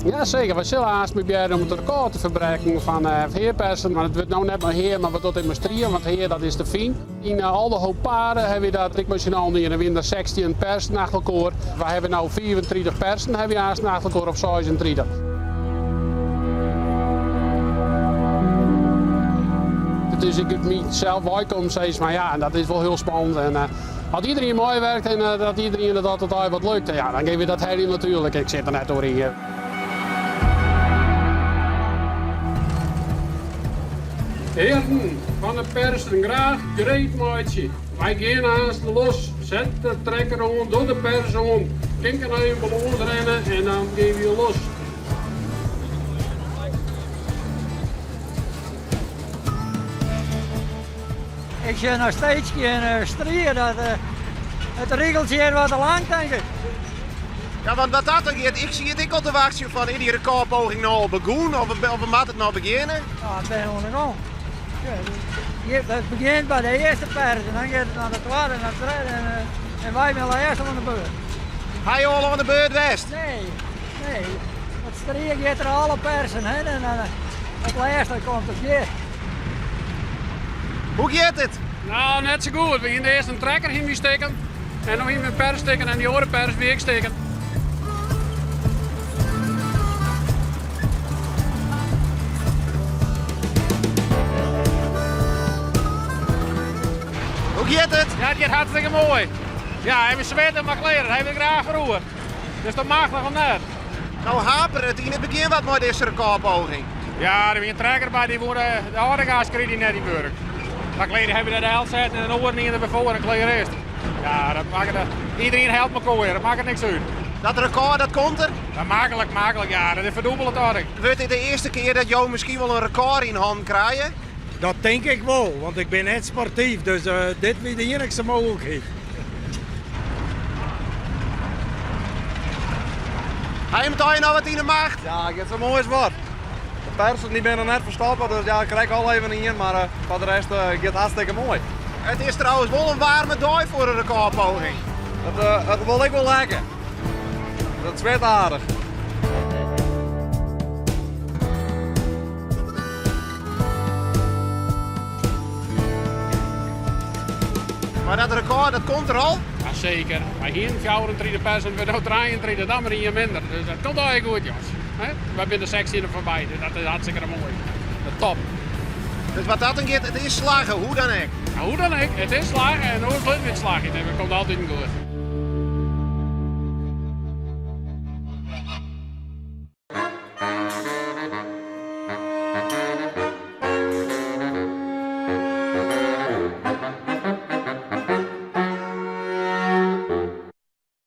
Ja, zeker. We zullen haast proberen om het record te verbreken van heerpersen. Maar het wordt nou net maar heer, maar we doen het in strieën, want heer dat is te fijn. In al de hoop paren hebben we dat internationaal in de winter 16 persen naar elkaar. We hebben nu 34 persen hebben we haast naar elkaar op 36. Dus ik heb mezelf uitkomen steeds, maar ja, dat is wel heel spannend. En, als iedereen mooi werkt en dat iedereen het altijd wat lukt, ja, dan geef je dat heel natuurlijk. Ik zit er net doorheen. Heren van de persen, graag gereed maatje. Wij gaan haast los, zet de trekker om, doe de pers om. Kijk naar je ballon rennen en dan geef je los. Ik zie nog steeds geen strieën, het regeltje hier wat te lang, denk ik. Ja, want wat dat dan gaat, ik zie het ik al te wachten van in die recordpoging nou al begonnen of we moeten het nou beginnen. Ja, het ben ondergaan. Het begint bij de eerste pers en dan gaat het naar de tweede en naar de derde en wij willen eerst aan de beurt. Ga je al aan de beurt west? Nee. Het strieën gaat er alle persen heen en het laatste komt het weer. Hoe gaat het? Nou, net zo goed. We gaan eerst een trekker in steken en dan gaan we een pers steken en die andere pers weer steken. Hoe gaat het? Ja, het gaat hartstikke mooi. Ja, hij is zweten maar kleren, hij wil graag roeren. Dus dat mag nog net. Nou hapert het in het begin wat met deze recordpoging. Ja, er is een trekker bij die worden de harde gas kreeg die net in Burg. Dat kleden hebben we de helft zetten en de oren niet in de voor en kleden eerst. Ja, dat maakt het, iedereen helpt elkaar weer, dat maakt er niks uit. Dat record, dat komt er. Ja, makkelijk, ja, dat is verdubbeld het. Wordt dit de eerste keer dat jou misschien wel een record in hand krijgen? Dat denk ik wel, want ik ben net sportief, dus dit is de enigste mogelijkheid. Ga je meteen nou wat in de macht? Ja, het is zo mooi als wat. De persen die ben er net verstoppen, dus ja, ik krijg al even in, maar voor de rest gaat het hartstikke mooi. Het is trouwens wel een warme dag voor een recordpoging. Dat wil ik wel lekker. Dat zweet aardig. Maar dat record, dat komt er al. Ja, zeker. Maar hier 34 persen, we nou 33, dan maar hier minder. Dus dat komt eigenlijk goed, jongens. We hebben de 16 voorbij, dus dat is hartstikke mooi. Top. Dus wat dat dan gaat, het is slagen, hoe dan ook. Nou, hoe dan ook, het is slagen en hoe het lukt met slagen. Dat komt altijd goed.